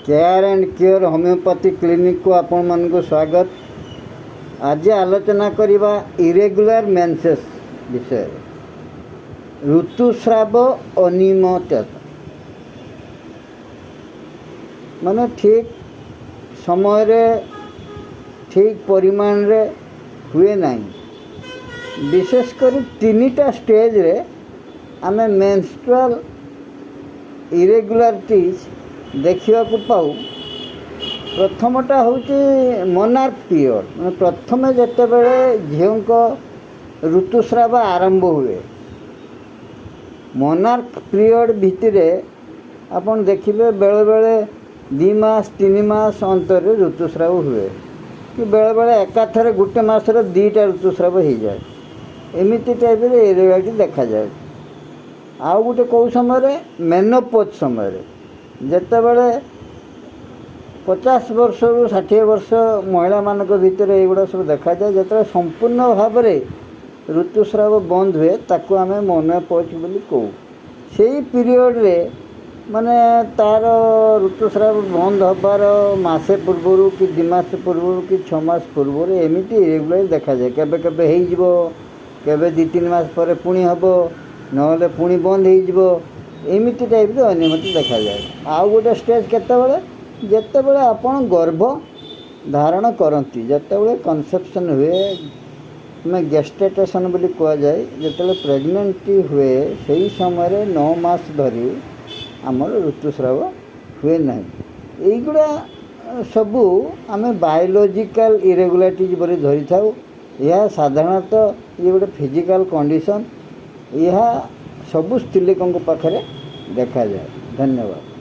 Care and cure homeopathy clinic को आपण मन को स्वागत। आज आलोचना करिबा इरेगुलर मेंसेस विषय ऋतुस्राव अनियमितता माने ठीक समय रे ठीक परिमाण रे हुए नहीं। विशेषकर तीनटा स्टेज रे आमे मेंस्ट्रुअल इरेगुलारिटीज देखा पाऊ। प्रथमटा हूँ मोनार्क पीरियड मैं प्रथम जिते बड़े झील को ऋतुस्राव आरंभ हुए मोनार्क पीरियड भितर आपन देखिए बेले बेले 2 मास 3 मास अंतर ऋतुस्राव हुए कि बेले बेले एकाथरे गोटे मासर 2टा ऋतुस्राव हो जाए एमती टाइप इरेगुलारिटी देखा जाए। आउ गोटे कौ समय मेनोपोज समय जिते बड़े 50 वर्ष रु 60 वर्ष महिला मान भितर युवा सब देखा जाए जो संपूर्ण भाव में ऋतुस्राव बंद हुए ताकू आम मेनोपोज बोली कहू। से पीरियड रे माने तार ऋतुस्राव बंद हबार मासे पूर्व कि 2 मास पूर्व कि 6 मास पूर्व एमती इरेगुलर देखा जाए। केबे केबे केबे 2-3 मास पर पुणी हम ना पुणी बंद हो एमती टाइप अनियमित देखा जाए। आउ गोटे स्टेज केतेबेले जेतेबेले आपण गर्भ धारण करती जेतेबेले कन्सेप्शन हुए मैं गेस्टेटेशन बोली कह जाए जेतेबेले प्रेग्नेंटी हुए सही समय 9 मास धरी आमर ऋतुस्राव हुए नहीं। यहीगुड़ा सबू आम बायोलॉजिकल इरेगुलारिटीज बोली धरी था। यह साधारणतः ये गोटे फिजिकल कंडीशन यह सबु स्त्रीलोकों पाखे देखा जाए। धन्यवाद।